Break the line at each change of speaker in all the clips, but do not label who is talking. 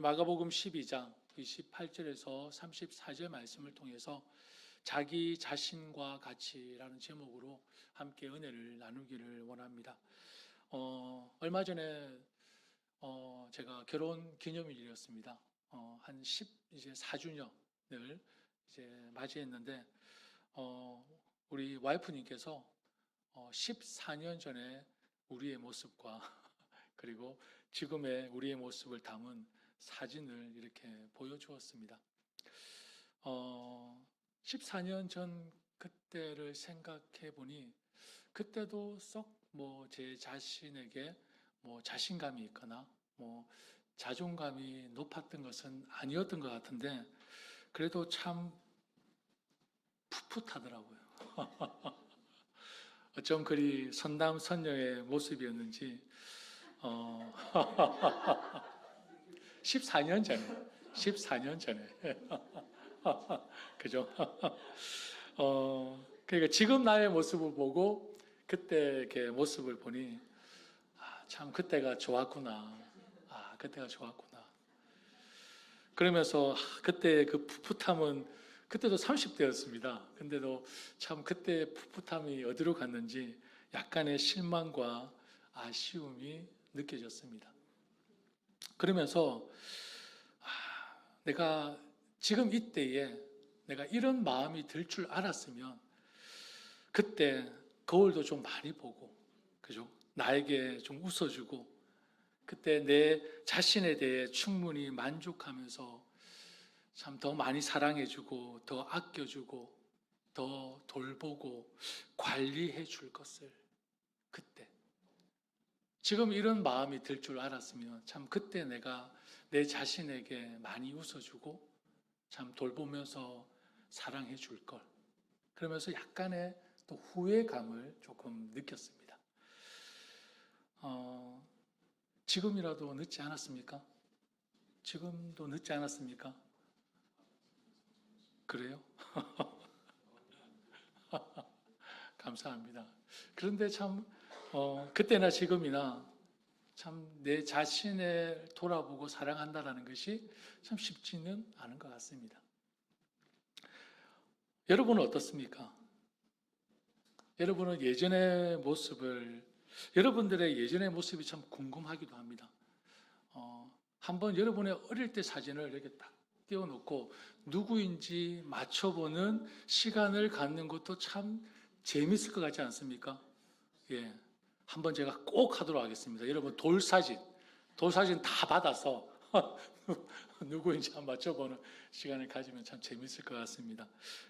오늘 마가복음 12장 28절에서 34절 말씀을 통해서 자기 자신과 같이라는 제목으로 함께 은혜를 나누기를 원합니다. 얼마 전에 제가 결혼 기념일이었습니다. 한 14주년을 이제 맞이했는데 우리 와이프님께서 14년 전에 우리의 모습과 그리고 지금의 우리의 모습을 담은 사진을 이렇게 보여주었습니다. 14년 전 그때를 생각해 보니 그때도 썩 제 자신에게 자신감이 있거나 자존감이 높았던 것은 아니었던 것 같은데 그래도 참 풋풋하더라고요. 어쩜 그리 선남선녀의 모습이었는지 14년 전에 그죠? 그러니까 지금 나의 모습을 보고 그때 이렇게 모습을 보니 참 그때가 좋았구나. 그때가 좋았구나. 그러면서 그때 그 풋풋함은 그때도 30대였습니다. 근데도 참 그때 풋풋함이 어디로 갔는지 약간의 실망과 아쉬움이 느껴졌습니다. 그러면서 내가 지금 이때에 내가 이런 마음이 들 줄 알았으면 그때 거울도 좀 많이 보고 그죠? 나에게 좀 웃어주고 그때 내 자신에 대해 충분히 만족하면서 참 더 많이 사랑해주고 더 아껴주고 더 돌보고 관리해 줄 것을 그때 지금 이런 마음이 들 줄 알았으면 참 그때 내가 내 자신에게 많이 웃어주고 참 돌보면서 사랑해 줄 걸. 그러면서 약간의 또 후회감을 조금 느꼈습니다. 지금이라도 늦지 않았습니까? 지금도 늦지 않았습니까? 그래요? 감사합니다. 그런데 참 그때나 지금이나 참 내 자신을 돌아보고 사랑한다는 것이 참 쉽지는 않은 것 같습니다. 여러분은 어떻습니까? 여러분은 여러분들의 예전의 모습이 참 궁금하기도 합니다. 한번 여러분의 어릴 때 사진을 이렇게 딱 띄워놓고 누구인지 맞춰보는 시간을 갖는 것도 참 재밌을 것 같지 않습니까? 예. 한번 제가 꼭 하도록 하겠습니다. 여러분 돌사진 다 받아서 누구인지 한번 맞춰보는 시간을 가지면 참 재밌을 것 같습니다.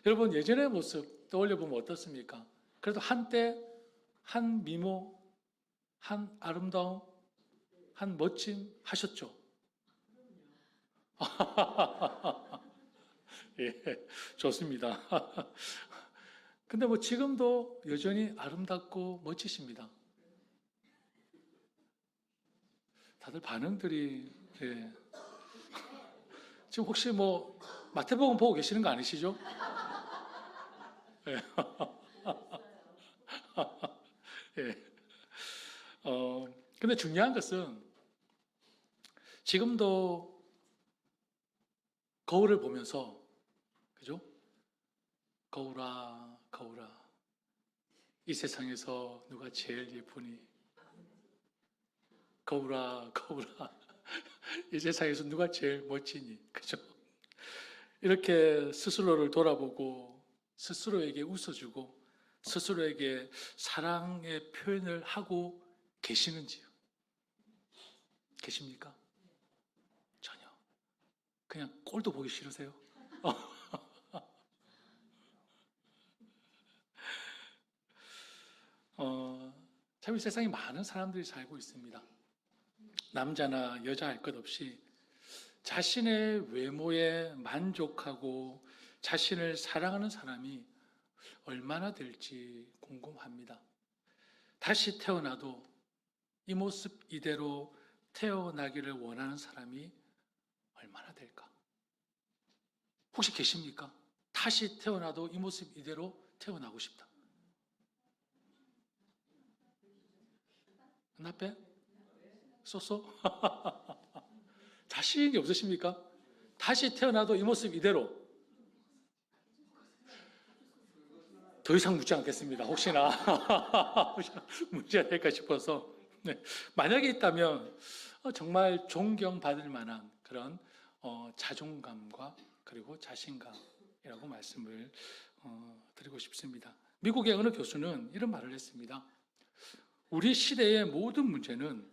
여러분 예전의 모습 떠올려보면 어떻습니까? 그래도 한때 한 미모, 한 아름다움, 한 멋짐 하셨죠? 예, 좋습니다. 근데 지금도 여전히 아름답고 멋지십니다. 다들 반응들이 예. 지금 혹시 마태복음 보고 계시는 거 아니시죠? 예. 예. 근데 중요한 것은 지금도 거울을 보면서 그죠? 거울아 이 세상에서 누가 제일 예쁘니? 거울아 이 세상에서 누가 제일 멋지니? 그죠? 이렇게 스스로를 돌아보고 스스로에게 웃어주고 스스로에게 사랑의 표현을 하고 계시는지요? 계십니까? 전혀. 그냥 꼴도 보기 싫으세요? 참 이 세상에 많은 사람들이 살고 있습니다. 남자나 여자 할 것 없이 자신의 외모에 만족하고 자신을 사랑하는 사람이 얼마나 될지 궁금합니다. 다시 태어나도 이 모습 이대로 태어나기를 원하는 사람이 얼마나 될까? 혹시 계십니까? 다시 태어나도 이 모습 이대로 태어나고 싶다. 나빼? 쏘쏘? 자신이 없으십니까? 다시 태어나도 이 모습 이대로. 더 이상 묻지 않겠습니다. 혹시나 문제가 될까 싶어서. 네. 만약에 있다면 정말 존경받을 만한 그런 자존감과 그리고 자신감이라고 말씀을 드리고 싶습니다. 미국의 어느 교수는 이런 말을 했습니다. 우리 시대의 모든 문제는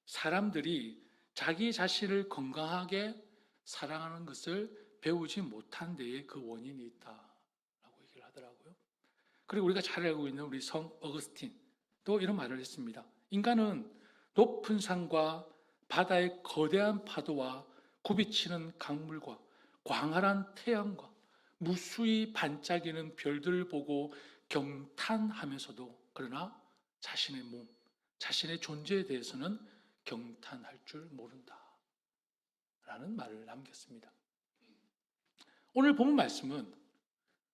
사람들이 자기 자신을 건강하게 사랑하는 것을 배우지 못한 데에 그 원인이 있다라고 얘기를 하더라고요. 그리고 우리가 잘 알고 있는 우리 성 어거스틴도 이런 말을 했습니다. 인간은 높은 산과 바다의 거대한 파도와 굽이치는 강물과 광활한 태양과 무수히 반짝이는 별들을 보고 경탄하면서도 그러나 자신의 몸, 자신의 존재에 대해서는 경탄할 줄 모른다 라는 말을 남겼습니다. 오늘 본 말씀은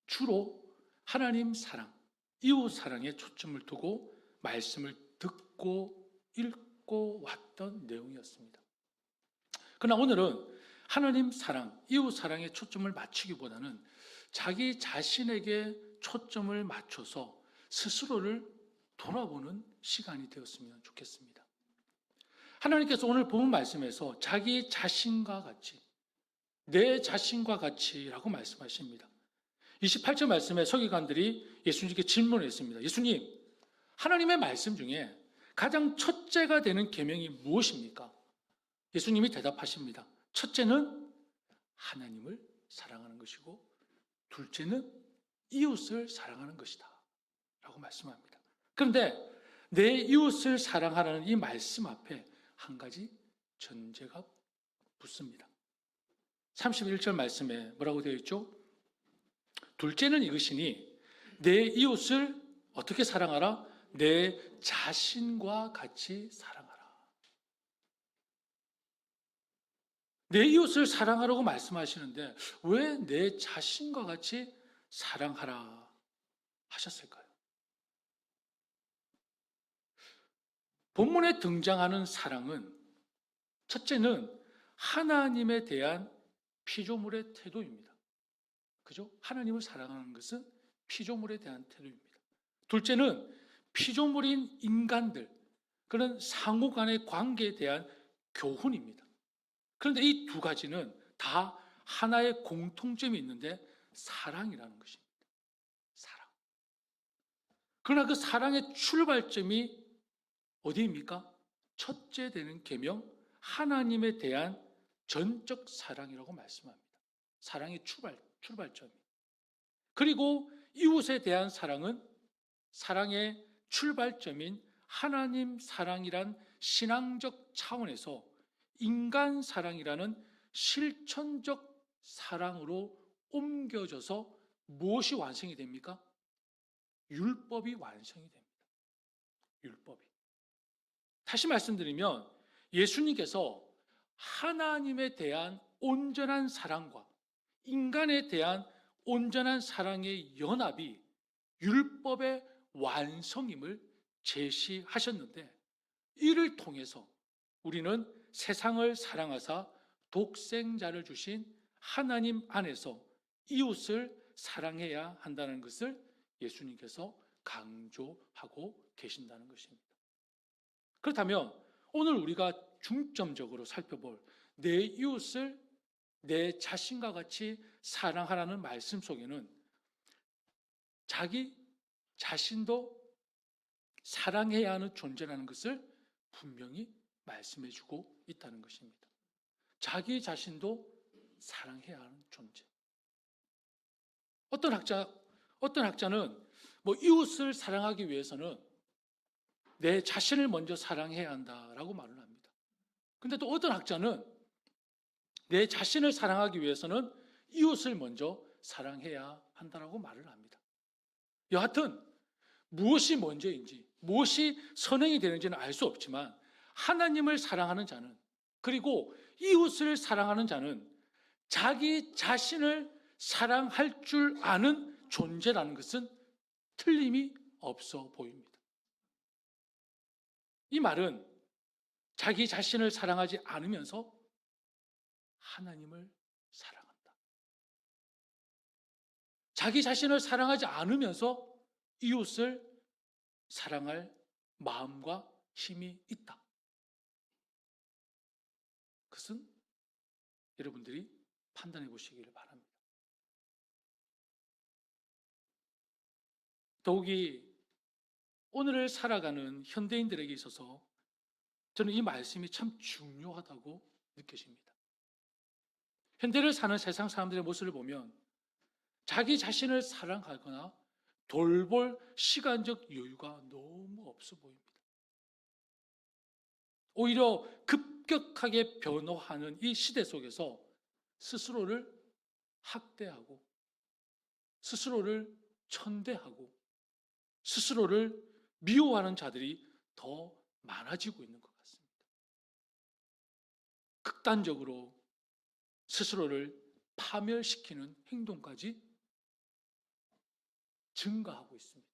주로 하나님 사랑, 이웃 사랑에 초점을 두고 말씀을 듣고 읽고 왔던 내용이었습니다. 그러나 오늘은 하나님 사랑, 이웃 사랑에 초점을 맞추기보다는 자기 자신에게 초점을 맞춰서 스스로를 돌아보는 시간이 되었으면 좋겠습니다. 하나님께서 오늘 본 말씀에서 자기 자신과 같이, 내 자신과 같이라고 말씀하십니다. 28절 말씀에 서기관들이 예수님께 질문을 했습니다. 예수님, 하나님의 말씀 중에 가장 첫째가 되는 계명이 무엇입니까? 예수님이 대답하십니다. 첫째는 하나님을 사랑하는 것이고 둘째는 이웃을 사랑하는 것이다 라고 말씀합니다. 그런데 내 이웃을 사랑하라는 이 말씀 앞에 한 가지 전제가 붙습니다. 31절 말씀에 뭐라고 되어 있죠? 둘째는 이것이니 내 이웃을 어떻게 사랑하라? 내 자신과 같이 사랑하라. 내 이웃을 사랑하라고 말씀하시는데 왜 내 자신과 같이 사랑하라 하셨을까요? 본문에 등장하는 사랑은 첫째는 하나님에 대한 피조물의 태도입니다. 그죠? 하나님을 사랑하는 것은 피조물에 대한 태도입니다. 둘째는 피조물인 인간들, 그런 상호 간의 관계에 대한 교훈입니다. 그런데 이 두 가지는 다 하나의 공통점이 있는데 사랑이라는 것입니다. 사랑. 그러나 그 사랑의 출발점이 어디입니까? 첫째 되는 계명, 하나님에 대한 전적 사랑이라고 말씀합니다. 사랑의 출발점이. 그리고 이웃에 대한 사랑은 사랑의 출발점인 하나님 사랑이란 신앙적 차원에서 인간 사랑이라는 실천적 사랑으로 옮겨져서 무엇이 완성이 됩니까? 율법이 완성이 됩니다. 율법이. 다시 말씀드리면 예수님께서 하나님에 대한 온전한 사랑과 인간에 대한 온전한 사랑의 연합이 율법의 완성임을 제시하셨는데 이를 통해서 우리는 세상을 사랑하사 독생자를 주신 하나님 안에서 이웃을 사랑해야 한다는 것을 예수님께서 강조하고 계신다는 것입니다. 그렇다면 오늘 우리가 중점적으로 살펴볼 내 이웃을 내 자신과 같이 사랑하라는 말씀 속에는 자기 자신도 사랑해야 하는 존재라는 것을 분명히 말씀해주고 있다는 것입니다. 자기 자신도 사랑해야 하는 존재. 어떤 학자는 이웃을 사랑하기 위해서는 내 자신을 먼저 사랑해야 한다라고 말을 합니다. 근데 또 어떤 학자는 내 자신을 사랑하기 위해서는 이웃을 먼저 사랑해야 한다라고 말을 합니다. 여하튼 무엇이 먼저인지 무엇이 선행이 되는지는 알 수 없지만 하나님을 사랑하는 자는 그리고 이웃을 사랑하는 자는 자기 자신을 사랑할 줄 아는 존재라는 것은 틀림이 없어 보입니다. 이 말은 자기 자신을 사랑하지 않으면서 하나님을 사랑한다. 자기 자신을 사랑하지 않으면서 이웃을 사랑할 마음과 힘이 있다. 그것은 여러분들이 판단해 보시기를 바랍니다. 더욱이 오늘을 살아가는 현대인들에게 있어서 저는 이 말씀이 참 중요하다고 느껴집니다. 현대를 사는 세상 사람들의 모습을 보면 자기 자신을 사랑하거나 돌볼 시간적 여유가 너무 없어 보입니다. 오히려 급격하게 변화하는 이 시대 속에서 스스로를 학대하고 스스로를 천대하고 스스로를 미워하는 자들이 더 많아지고 있는 것 같습니다. 극단적으로 스스로를 파멸시키는 행동까지 증가하고 있습니다.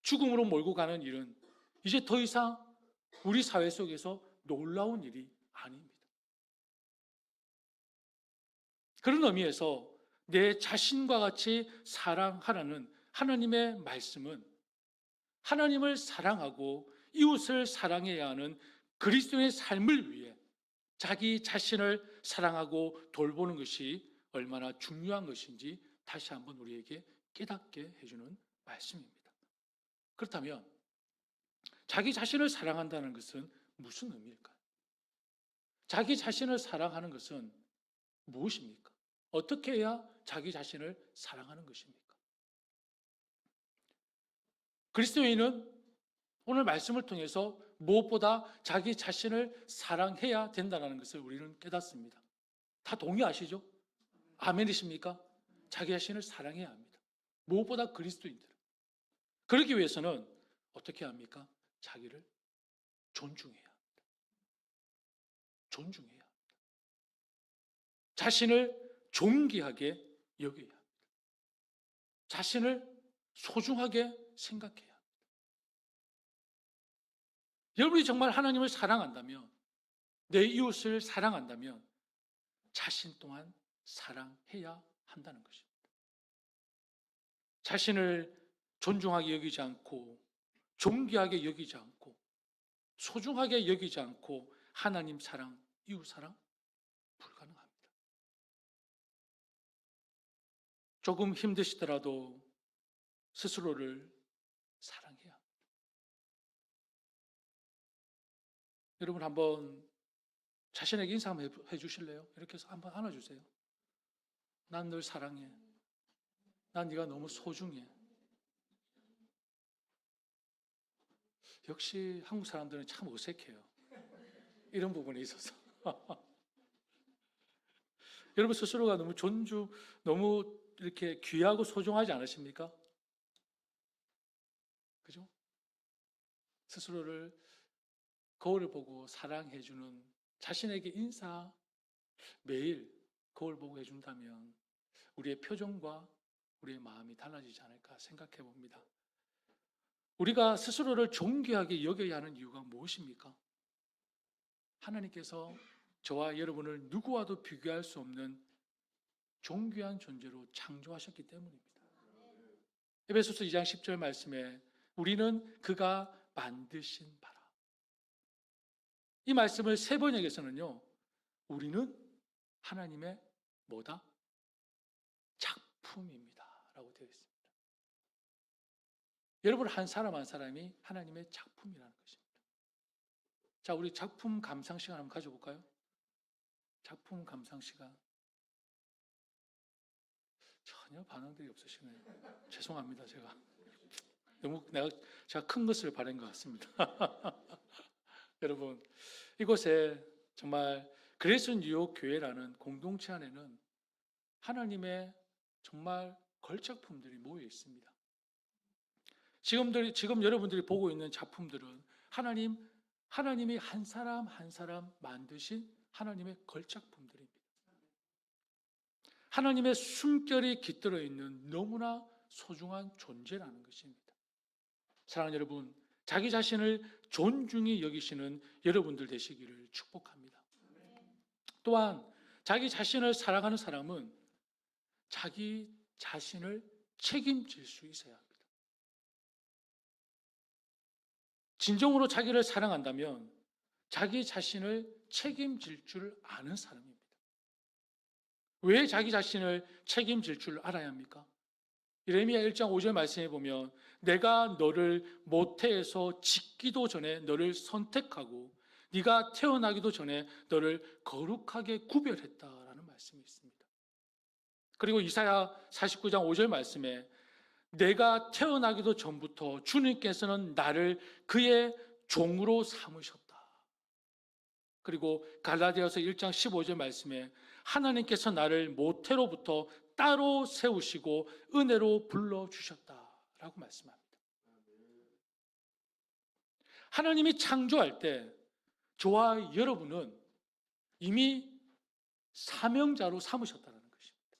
죽음으로 몰고 가는 일은 이제 더 이상 우리 사회 속에서 놀라운 일이 아닙니다. 그런 의미에서 내 자신과 같이 사랑하라는 하나님의 말씀은 하나님을 사랑하고 이웃을 사랑해야 하는 그리스도의 삶을 위해 자기 자신을 사랑하고 돌보는 것이 얼마나 중요한 것인지 다시 한번 우리에게 깨닫게 해주는 말씀입니다. 그렇다면 자기 자신을 사랑한다는 것은 무슨 의미일까요? 자기 자신을 사랑하는 것은 무엇입니까? 어떻게 해야 자기 자신을 사랑하는 것입니까? 그리스도인은 오늘 말씀을 통해서 무엇보다 자기 자신을 사랑해야 된다는 것을 우리는 깨닫습니다. 다 동의하시죠? 아멘이십니까? 자기 자신을 사랑해야 합니다. 무엇보다 그리스도인들은. 그러기 위해서는 어떻게 합니까? 자기를 존중해야 합니다. 존중해야 합니다. 자신을 존귀하게 여겨야 합니다. 자신을 소중하게 생각해야 합니다. 여러분이 정말 하나님을 사랑한다면, 내 이웃을 사랑한다면 자신 또한 사랑해야 한다는 것입니다. 자신을 존중하게 여기지 않고 존귀하게 여기지 않고 소중하게 여기지 않고 하나님 사랑, 이웃 사랑 불가능합니다. 조금 힘드시더라도 스스로를 사랑해야 합니다. 여러분 한번 자신에게 인사 한번 해주실래요? 이렇게 해서 한번 안아주세요. 난 널 사랑해. 난 네가 너무 소중해. 역시 한국 사람들은 참 어색해요. 이런 부분에 있어서. 여러분 스스로가 너무 너무 이렇게 귀하고 소중하지 않으십니까? 그죠? 스스로를 거울을 보고 사랑해주는 자신에게 인사 매일 거울 보고 해준다면 우리의 표정과 우리의 마음이 달라지지 않을까 생각해 봅니다. 우리가 스스로를 존귀하게 여겨야 하는 이유가 무엇입니까? 하나님께서 저와 여러분을 누구와도 비교할 수 없는 존귀한 존재로 창조하셨기 때문입니다. 에베소서 2장 10절 말씀에 우리는 그가 만드신 바라. 이 말씀을 세 번역에서는요, 우리는 하나님의 뭐다? 작품입니다 라고 되어 있습니다. 여러분 한 사람 한 사람이 하나님의 작품이라는 것입니다. 자, 우리 작품 감상 시간 한번 가져볼까요? 작품 감상 시간. 전혀 반응들이 없으시네요. 죄송합니다. 제가 제가 큰 것을 바란 것 같습니다. 여러분 이곳에 정말 그레이스 뉴욕 교회라는 공동체 안에는 하나님의 정말 걸작품들이 모여 있습니다. 지금 여러분들이 보고 있는 작품들은 하나님이 한 사람 한 사람 만드신 하나님의 걸작품들입니다. 하나님의 숨결이 깃들어 있는 너무나 소중한 존재라는 것입니다. 사랑하는 여러분, 자기 자신을 존중히 여기시는 여러분들 되시기를 축복합니다. 또한 자기 자신을 사랑하는 사람은 자기 자신을 책임질 수 있어야 합니다. 진정으로 자기를 사랑한다면 자기 자신을 책임질 줄 아는 사람입니다. 왜 자기 자신을 책임질 줄 알아야 합니까? 예레미야 1장 5절 말씀에 보면 내가 너를 모태에서 짓기도 전에 너를 선택하고 네가 태어나기도 전에 너를 거룩하게 구별했다라는 말씀이 있습니다. 그리고 이사야 49장 5절 말씀에 내가 태어나기도 전부터 주님께서는 나를 그의 종으로 삼으셨다. 그리고 갈라디아서 1장 15절 말씀에 하나님께서 나를 모태로부터 따로 세우시고 은혜로 불러주셨다라고 말씀합니다. 하나님이 창조할 때 저와 여러분은 이미 사명자로 삼으셨다는 것입니다.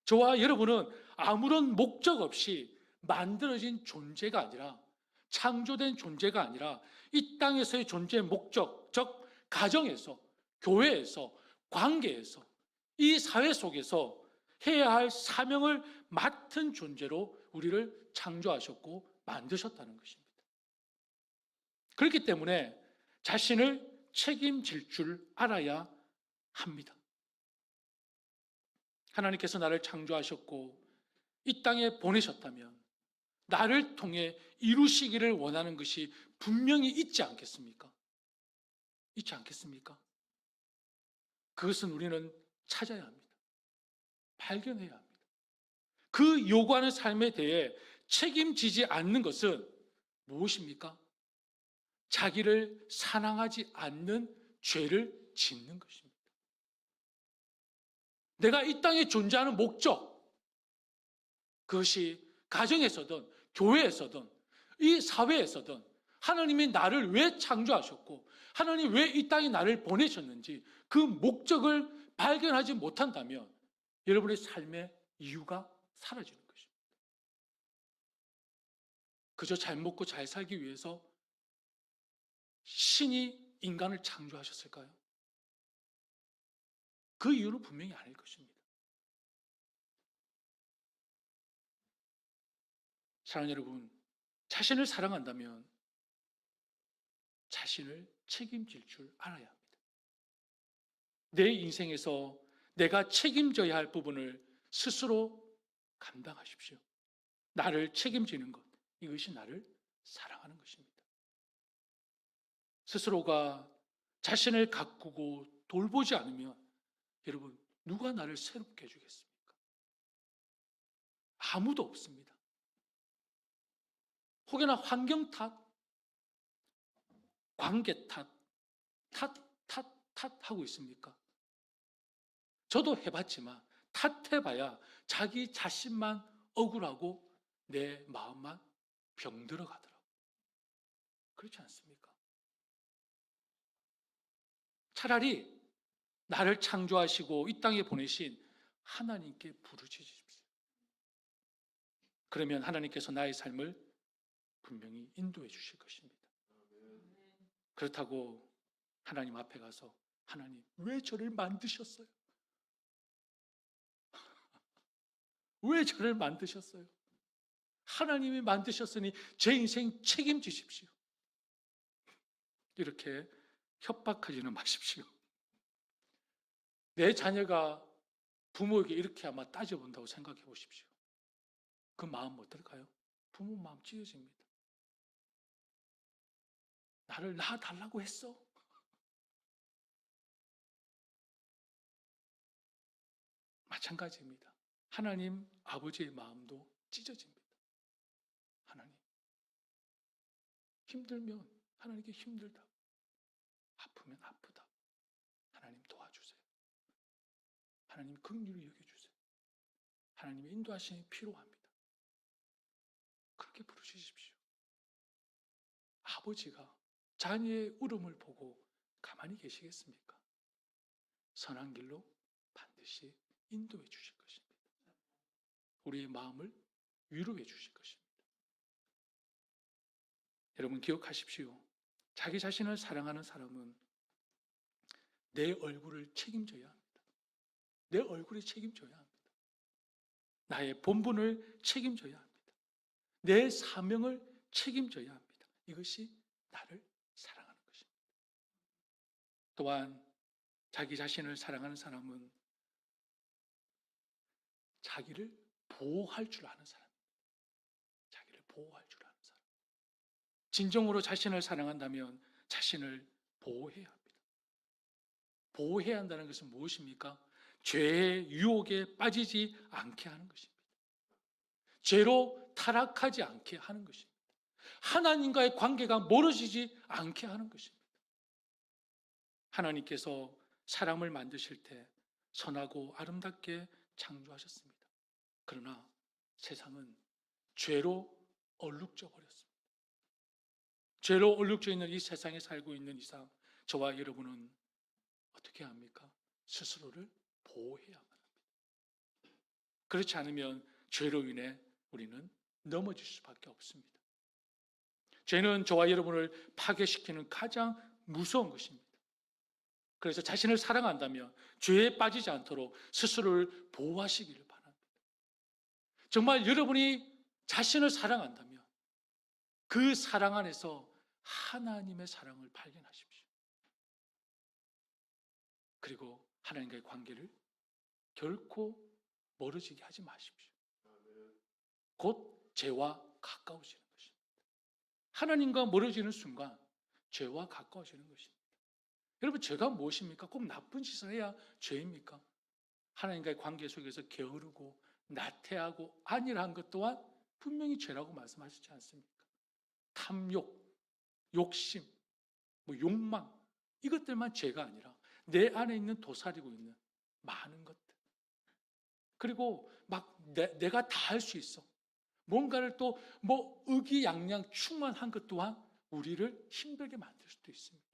저와 여러분은 아무런 목적 없이 만들어진 존재가 아니라, 창조된 존재가 아니라 이 땅에서의 존재의 목적, 즉 가정에서, 교회에서, 관계에서, 이 사회 속에서 해야 할 사명을 맡은 존재로 우리를 창조하셨고 만드셨다는 것입니다. 그렇기 때문에 자신을 책임질 줄 알아야 합니다. 하나님께서 나를 창조하셨고 이 땅에 보내셨다면 나를 통해 이루시기를 원하는 것이 분명히 있지 않겠습니까? 있지 않겠습니까? 그것은 우리는 찾아야 합니다. 발견해야 합니다. 그 요구하는 삶에 대해 책임지지 않는 것은 무엇입니까? 자기를 사랑하지 않는 죄를 짓는 것입니다. 내가 이 땅에 존재하는 목적, 그것이 가정에서든 교회에서든 이 사회에서든 하나님이 나를 왜 창조하셨고 하나님 왜 이 땅에 나를 보내셨는지 그 목적을 발견하지 못한다면 여러분의 삶의 이유가 사라지는 것입니다. 그저 잘 먹고 잘 살기 위해서 신이 인간을 창조하셨을까요? 그 이유는 분명히 아닐 것입니다. 사랑하는 여러분, 자신을 사랑한다면 자신을 책임질 줄 알아야 합니다. 내 인생에서 내가 책임져야 할 부분을 스스로 감당하십시오. 나를 책임지는 것, 이것이 나를 사랑하는 것입니다. 스스로가 자신을 가꾸고 돌보지 않으면 여러분, 누가 나를 새롭게 해주겠습니까? 아무도 없습니다. 혹여나 환경 탓, 관계 탓 하고 있습니까? 저도 해봤지만 탓해봐야 자기 자신만 억울하고 내 마음만 병들어 가더라고요. 그렇지 않습니까? 차라리 나를 창조하시고 이 땅에 보내신 하나님께 부르짖으십시오. 그러면 하나님께서 나의 삶을 분명히 인도해 주실 것입니다. 그렇다고 하나님 앞에 가서 하나님 왜 저를 만드셨어요? 왜 저를 만드셨어요? 하나님이 만드셨으니 제 인생 책임지십시오. 이렇게 협박하지는 마십시오. 내 자녀가 부모에게 이렇게 아마 따져본다고 생각해 보십시오. 그 마음 어떨까요? 부모 마음 찢어집니다. 나를 낳아달라고 했어? 마찬가지입니다. 하나님 아버지의 마음도 찢어집니다. 하나님 힘들면 하나님께 힘들다, 아프면 아프다, 하나님 도와주세요. 하나님 긍휼히 여겨주세요. 하나님의 인도하심이 필요합니다. 그렇게 부르시십시오. 아버지가 자녀의 울음을 보고 가만히 계시겠습니까? 선한 길로 반드시 인도해 주실 것입니다. 우리의 마음을 위로해 주실 것입니다. 여러분 기억하십시오. 자기 자신을 사랑하는 사람은 내 얼굴을 책임져야 합니다. 내 얼굴을 책임져야 합니다. 나의 본분을 책임져야 합니다. 내 사명을 책임져야 합니다. 이것이 나를 사랑하는 것입니다. 또한 자기 자신을 사랑하는 사람은 자기를 보호할 줄 아는 사람입니다. 자기를 보호할 줄 아는 사람. 진정으로 자신을 사랑한다면 자신을 보호해야 합니다. 보호해야 한다는 것은 무엇입니까? 죄의 유혹에 빠지지 않게 하는 것입니다. 죄로 타락하지 않게 하는 것입니다. 하나님과의 관계가 멀어지지 않게 하는 것입니다. 하나님께서 사람을 만드실 때 선하고 아름답게 창조하셨습니다. 그러나 세상은 죄로 얼룩져 버렸습니다. 죄로 얼룩져 있는 이 세상에 살고 있는 이상 저와 여러분은 어떻게 합니까? 스스로를 보호해야만 합니다. 그렇지 않으면 죄로 인해 우리는 넘어질 수밖에 없습니다. 죄는 저와 여러분을 파괴시키는 가장 무서운 것입니다. 그래서 자신을 사랑한다면 죄에 빠지지 않도록 스스로를 보호하시기를 바랍니다. 정말 여러분이 자신을 사랑한다면 그 사랑 안에서 하나님의 사랑을 발견하십시오. 그리고 하나님과의 관계를 결코 멀어지게 하지 마십시오. 곧 죄와 가까워지는 것입니다. 하나님과 멀어지는 순간 죄와 가까워지는 것입니다. 여러분, 죄가 무엇입니까? 꼭 나쁜 짓을 해야 죄입니까? 하나님과의 관계 속에서 게으르고 나태하고 안일한 것 또한 분명히 죄라고 말씀하시지 않습니까? 탐욕, 욕심, 욕망, 이것들만 죄가 아니라 내 안에 있는 도사리고 있는 많은 것들. 그리고 막 내가 다 할 수 있어. 뭔가를 또 의기양양 충만한 것 또한 우리를 힘들게 만들 수도 있습니다.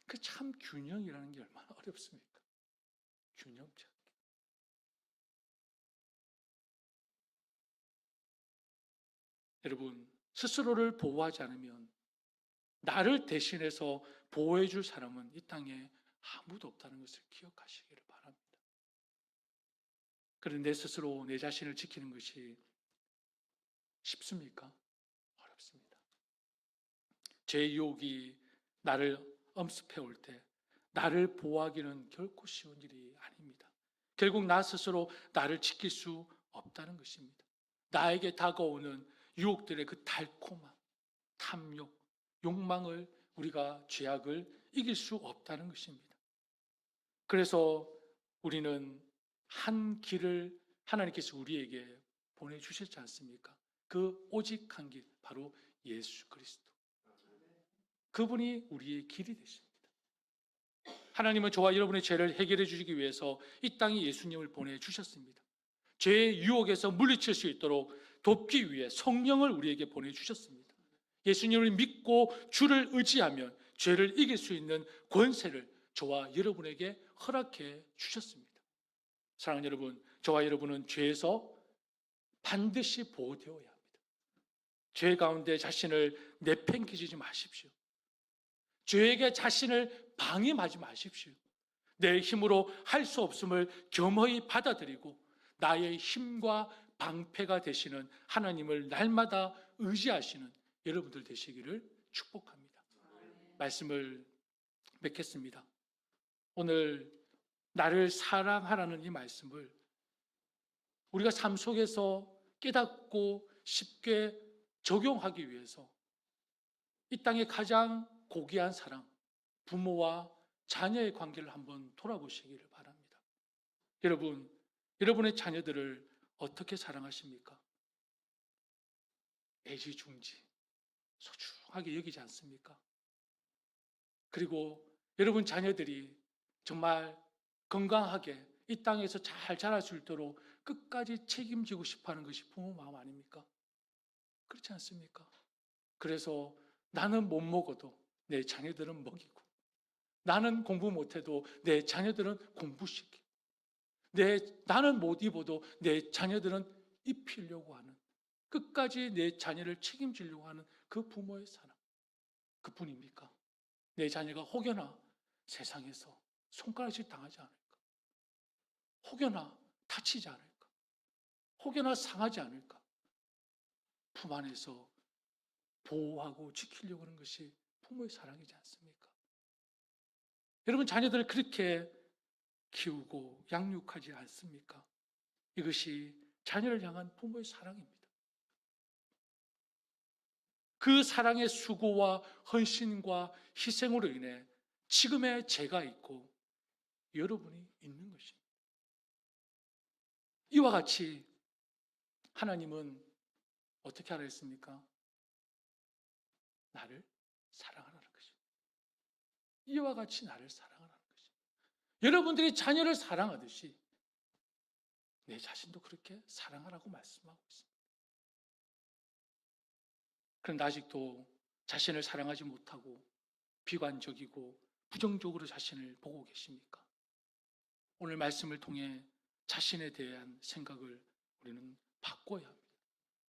그 참 균형이라는 게 얼마나 어렵습니까? 균형 찾기. 여러분, 스스로를 보호하지 않으면 나를 대신해서 보호해 줄 사람은 이 땅에 아무도 없다는 것을 기억하시기를 바랍니다. 그런데 내 스스로 내 자신을 지키는 것이 쉽습니까? 어렵습니다. 죄의 유혹이 나를 엄습해 올 때 나를 보호하기는 결코 쉬운 일이 아닙니다. 결국 나 스스로 나를 지킬 수 없다는 것입니다. 나에게 다가오는 유혹들의 그 달콤함, 탐욕, 욕망을 우리가 죄악을 이길 수 없다는 것입니다. 그래서 우리는 한 길을 하나님께서 우리에게 보내주셨지 않습니까? 그 오직 한 길, 바로 예수 그리스도. 그분이 우리의 길이 되십니다. 하나님은 저와 여러분의 죄를 해결해 주시기 위해서 이 땅에 예수님을 보내주셨습니다. 죄의 유혹에서 물리칠 수 있도록 돕기 위해 성령을 우리에게 보내주셨습니다. 예수님을 믿고 주를 의지하면 죄를 이길 수 있는 권세를 저와 여러분에게 허락해 주셨습니다. 사랑하는 여러분, 저와 여러분은 죄에서 반드시 보호되어야 합니다. 죄 가운데 자신을 내팽개치지 마십시오. 죄에게 자신을 방임하지 마십시오. 내 힘으로 할 수 없음을 겸허히 받아들이고 나의 힘과 방패가 되시는 하나님을 날마다 의지하시는 여러분들 되시기를 축복합니다. 말씀을 맺겠습니다. 오늘 나를 사랑하라는 이 말씀을 우리가 삶 속에서 깨닫고 쉽게 적용하기 위해서 이 땅의 가장 고귀한 사랑, 부모와 자녀의 관계를 한번 돌아보시기를 바랍니다. 여러분, 여러분의 자녀들을 어떻게 사랑하십니까? 애지중지, 소중하게 여기지 않습니까? 그리고 여러분 자녀들이 정말 건강하게 이 땅에서 잘 자랄 수 있도록 끝까지 책임지고 싶어하는 것이 부모 마음 아닙니까? 그렇지 않습니까? 그래서 나는 못 먹어도 내 자녀들은 먹이고, 나는 공부 못해도 내 자녀들은 공부시키고, 나는 못 입어도 내 자녀들은 입히려고 하는, 끝까지 내 자녀를 책임지려고 하는 그 부모의 사랑, 그뿐입니까? 내 자녀가 혹여나 세상에서 손가락질 당하지 않을까? 혹여나 다치지 않을까? 혹여나 상하지 않을까? 품 안에서 보호하고 지키려고 하는 것이 부모의 사랑이지 않습니까? 여러분, 자녀들을 그렇게 키우고 양육하지 않습니까? 이것이 자녀를 향한 부모의 사랑입니다. 그 사랑의 수고와 헌신과 희생으로 인해 지금의 제가 있고 여러분이 있는 것입니다. 이와 같이 하나님은 어떻게 하라 했습니까? 나를 사랑하라는 것입니다. 이와 같이 나를 사랑하라는 것입니다. 여러분들이 자녀를 사랑하듯이 내 자신도 그렇게 사랑하라고 말씀하고 있습니다. 그런데 아직도 자신을 사랑하지 못하고 비관적이고 부정적으로 자신을 보고 계십니까? 오늘 말씀을 통해 자신에 대한 생각을 우리는 바꿔야 합니다.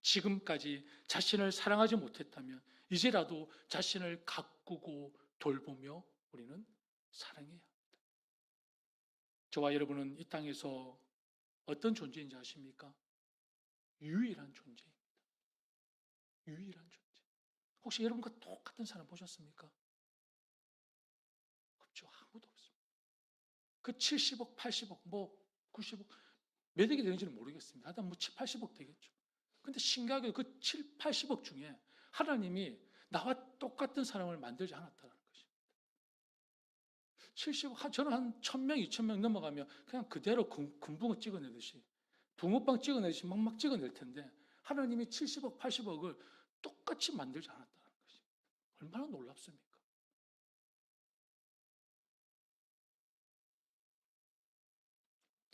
지금까지 자신을 사랑하지 못했다면 이제라도 자신을 가꾸고 돌보며 우리는 사랑해야 합니다. 저와 여러분은 이 땅에서 어떤 존재인지 아십니까? 유일한 존재입니다. 유일한 존재. 혹시 여러분과 똑같은 사람 보셨습니까? 없죠. 아무도 없습니다. 그 70억, 80억, 90억 몇 억이 되는지는 모르겠습니다. 하여튼 7, 80억 되겠죠. 근데 신기하게 그 7, 80억 중에 하나님이 나와 똑같은 사람을 만들지 않았다는 것입니다. 70억, 저는 한 1000명, 2000명 넘어가면 그냥 그대로 금붕어 찍어내듯이 붕어빵 찍어내듯이 막 찍어낼 텐데 하나님이 70억, 80억을 똑같이 만들지 않았다는 것입니다. 얼마나 놀랍습니까?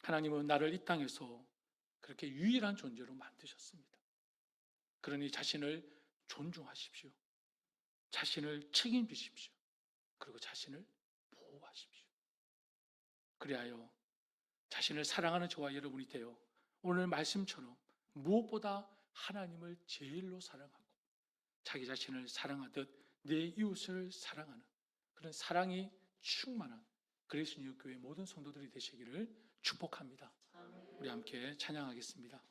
하나님은 나를 이 땅에서 그렇게 유일한 존재로 만드셨습니다. 그러니 자신을 존중하십시오. 자신을 책임지십시오. 그리고 자신을 보호하십시오. 그리하여 자신을 사랑하는 저와 여러분이 되어 오늘 말씀처럼 무엇보다 하나님을 제일로 사랑하고 자기 자신을 사랑하듯 내 이웃을 사랑하는 그런 사랑이 충만한 그리스도 교회 모든 성도들이 되시기를 축복합니다. 우리 함께 찬양하겠습니다.